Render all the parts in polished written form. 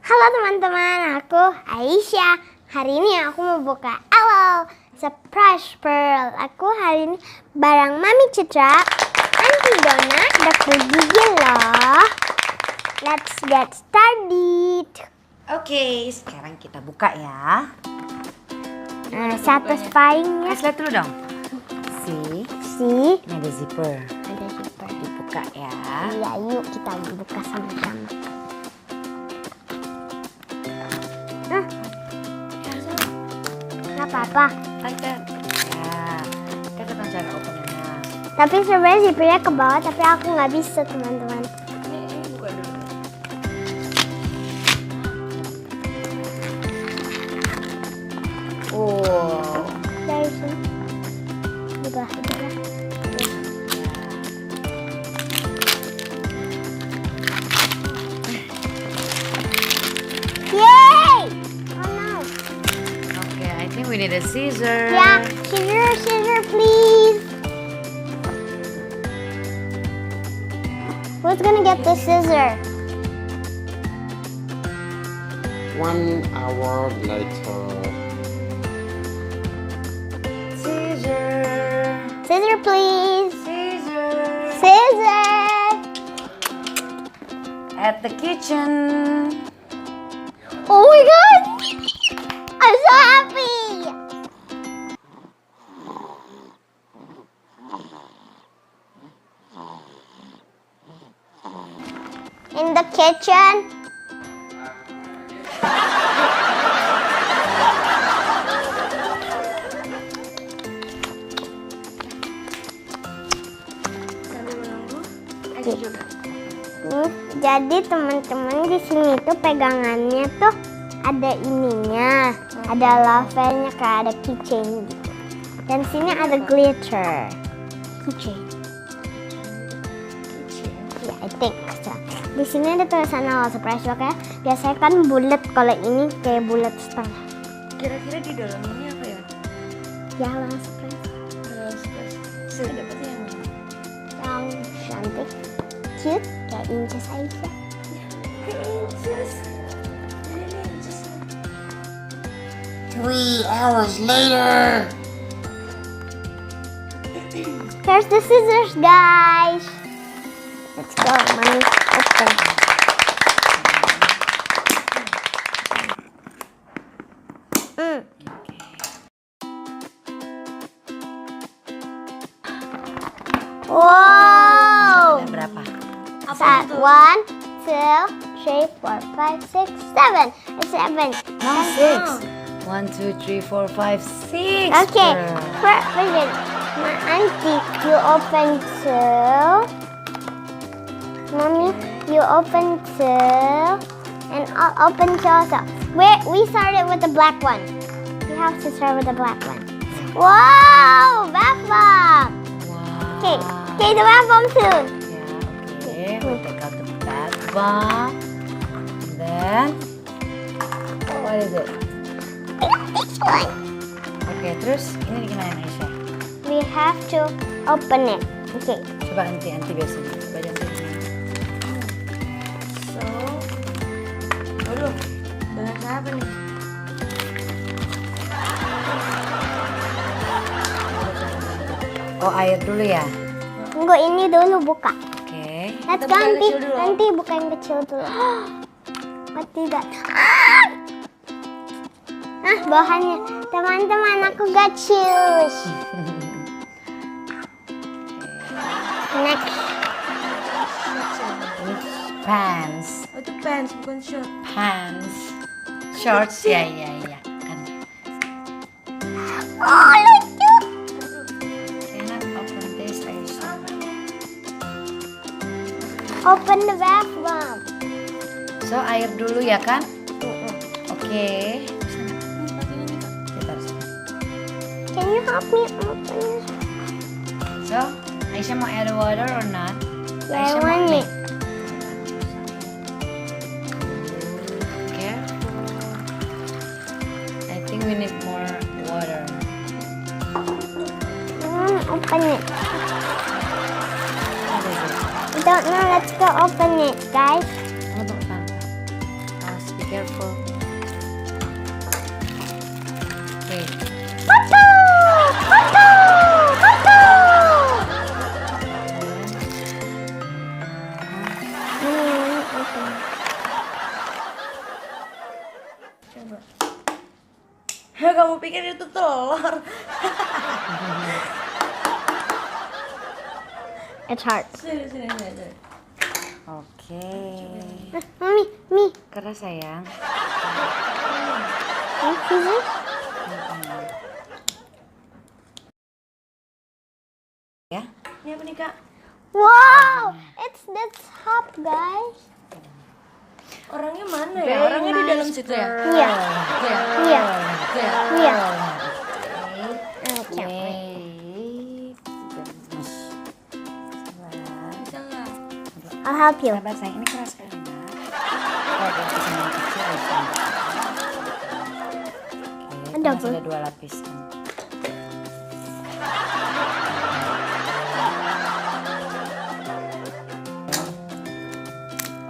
Halo teman-teman, aku Aisyah. Hari ini aku mau buka LoL Surprise Pearl. Aku hari ini bareng Mami Citra, Aunty Donna, Dr. Gigi loh. Let's get started. Oke, sekarang kita buka ya. Nah, satisfying-nya. Lihat dulu dong. Si. Ini ada zipper. Ada zipper. Dibuka ya. Iya, yuk kita buka sama-sama. Nggak apa-apa. Tancap. Ya, kita ketemu cara opennya. Tapi sebenarnya zippernya ke bawah, tapi aku nggak bisa teman-teman. Ini buka dulu. Oh. Dari sini. Dibelah. Yay! Oh no. Okay, I think we need a scissor. Yeah, scissor, please. Who's gonna get the scissor? 1 hour later. Scissor. Scissor, please. Scissor. Scissor. At the kitchen. Oh my god! I'm so happy! In the kitchen. Jadi teman-teman di sini tuh pegangannya tuh ada ininya, ada lavanya kayak ada keychain gitu. Dan sini ada glitter. Keychain. Ya, I think so. Di sini ada tulisan LoL Surprise ya. Biasanya kan bulat, kalau ini kayak bulat setengah. Kira-kira di dalam ini apa ya? Ya, LoL Surprise. Saya dapetnya yang mana? Yang cantik, cute, kayak Princess Aishaa. Princess. 3 hours later. Here's the scissors, guys. Let's go, Mommy. Open. Wow. Ada berapa? 1, 2, 3, 4, 5, 6, 7. It's 7. No, 6. 1, 2, 3, 4, 5, 6. Okay. Wait. My auntie, you open 2. Mommy, you open 2. And I'll open 2 also. We started with the black one. We have to start with the black one. Wow! Bath bomb! Wow. Okay, the bath bomb soon. Yeah, okay. We take out the bath bomb. And then, what is it? This one. Okay, terus ini gimana Aisyah? We have to open it. Okay. Coba anti biasanya. Coba anti. So, aduh, banyak apa nih? Oh, air dulu ya? Tunggu, ini dulu buka. Oke. Let's go, nanti buka yang kecil dulu. Oh, tidak. Nah, bahannya. Teman-teman, aku gak choose. Next. Pants. Oh, itu pants, bukan shirt. Pants. Shorts, ya. Kan. Oh, lucu. Cannot open this, Aisyah. Open the bath bomb. So, air dulu ya kan? Oke. Can you help me open it? So, Aisyah mau add water or not? Yeah, I Aisyah want mau it. Careful. I think we need more water. I want to open it. What is it? I don't know. Let's go open it, guys. Ano ba? Careful. Oke. Foto! Foto! Foto! Coba. Kamu pikir itu telur? It's hard. Sini. Oke. Mommy, Keras sayang. scissors? Ya. Ini apa nih, Kak? Wow, it's the top, guys. Orangnya mana ya? Orangnya di dalam situ ya? Iya. Iya. Iya. Oke. Bisa nggak? I'll help you. Sabar sayang, ini keras kan? Oh, dia bisa yang kecil. Oke, Ada masih ada 2 lapis.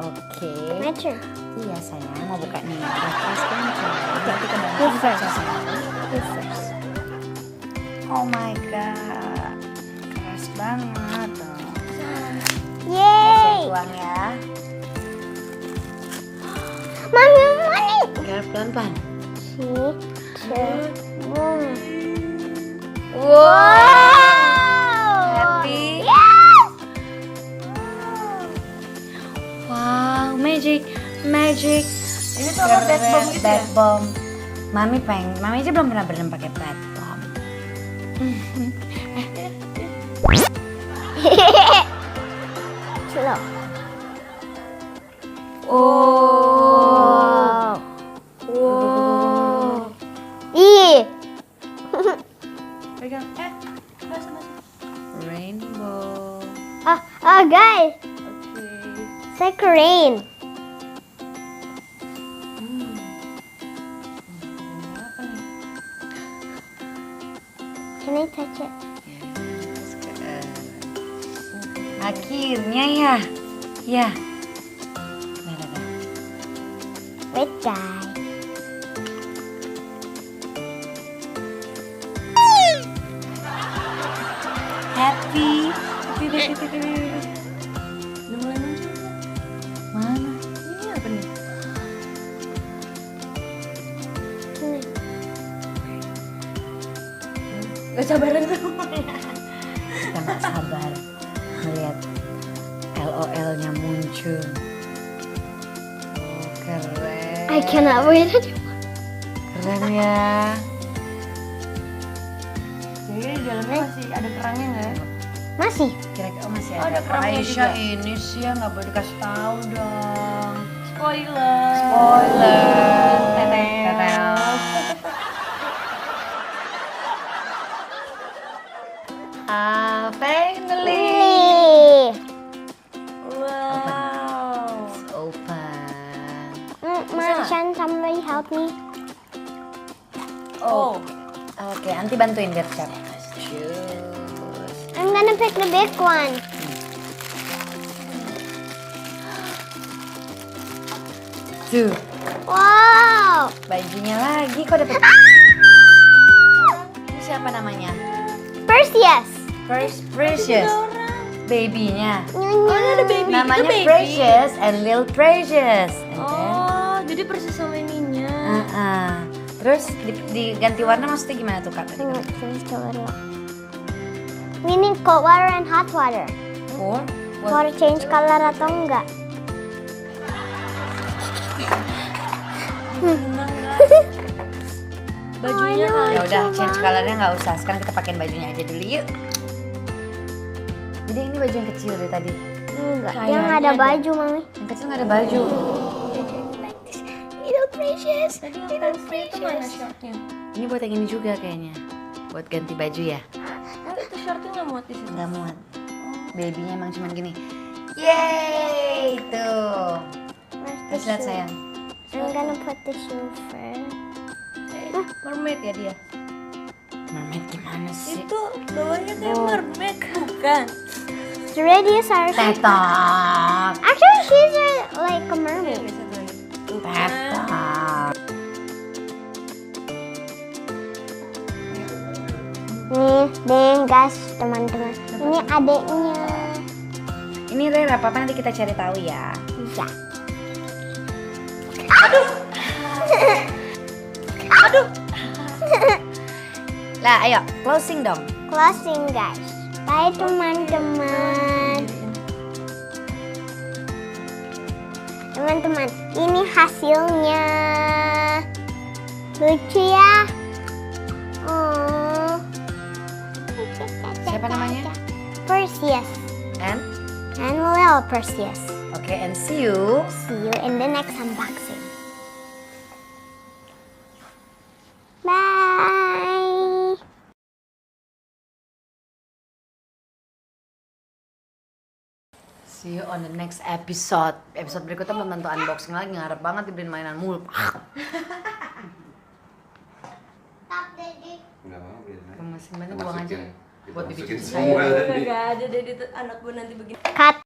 Oke. My turn. Iya sayang, mau buka nih. Udah keras kan? Nanti ke You dalam first. sayang. You first. Oh my god, keras banget. Yay! Tuang ya. Mommy. Ya pelan-pelan. Boom. Wow. Happy. Yes! Wow, magic. Ini tuh apa, bad bomb gitu ya? Bad bomb. Mami aja belum pernah berenang pakai bad bomb. Slow. Oh. Wow. Ih. Pegang. Rainbow. Guys, Oke. it's like rain. Apa nih? Can I touch it? Akhirnya ya. Ya. Wait, guys. Happy. Udah mulai muncul. Mana? Ini apa nih? Gak sabaran semuanya. Kita gak sabar melihat LOL-nya muncul. Oh, keren. I cannot wait. Keren ya. Jadi di dalamnya masih ada kerangnya nggak ya? Masih. Kira-kira masih Oh, ada. ada kerangnya Aisyah juga. ini sih ya nggak boleh dikasih tahu dong. Spoiler. Spoiler. Finally. Wow. It's open. Can somebody help me? Oh. Oke, nanti bantuin biar siap. Choose. I'm gonna pick the big one. Tuh, Wow. bajunya lagi kok dapet. Ini siapa namanya? Perseus. Precious. Babynya. Oh, ada baby. Namanya Itu baby. Precious and Lil Precious. And then, Oh, jadi persis sama ininya. Terus diganti warna maksudnya gimana tuh Kak? Tadi kan? We need cold water and hot water. For For change color atau enggak? Bajunya Oh, kali. Ya udah, change colornya nggak usah. Sekarang kita pakein bajunya aja dulu yuk. Jadi ini baju yang kecil dari tadi. Enggak. Kayaknya Yang ada ada. baju, Mami. Yang kecil nggak ada baju. Little precious. Tadi yang fancy itu mana shortnya? Ini buat yang ini juga kayaknya. Buat ganti baju ya. Oh, itu shortnya nggak muat di situ. Nggak muat. Babynya emang cuman gini. Yeay, tuh. Terus lihat sayang. I'm gonna put the shoe first. Mermaid ya dia. Mermaid gimana sih? Itu bawahnya kayak mermaid bukan? The radius are. Tetok. Actually, she's like a mermaid. Bisa tuh. Tetok. adeknya. Ini rare apa nanti kita cari tahu ya. Iya. Aduh. Lah, ayo closing dong. Closing guys. Bye teman-teman. Teman-teman, ini hasilnya. Lucu ya. Oh. Siapa namanya? Perseus. And Little Perseus. okay, and see you. See you in the next unboxing. Bye. See you on the next episode. Episode berikutnya belum tentu unboxing lagi. Ngarep banget dibeliin mainan mulu. Enggak mau beli. Mesinnya buang aja. Buat dibikin semua tadi. Enggak ada deh anak gue nanti begini. Cut.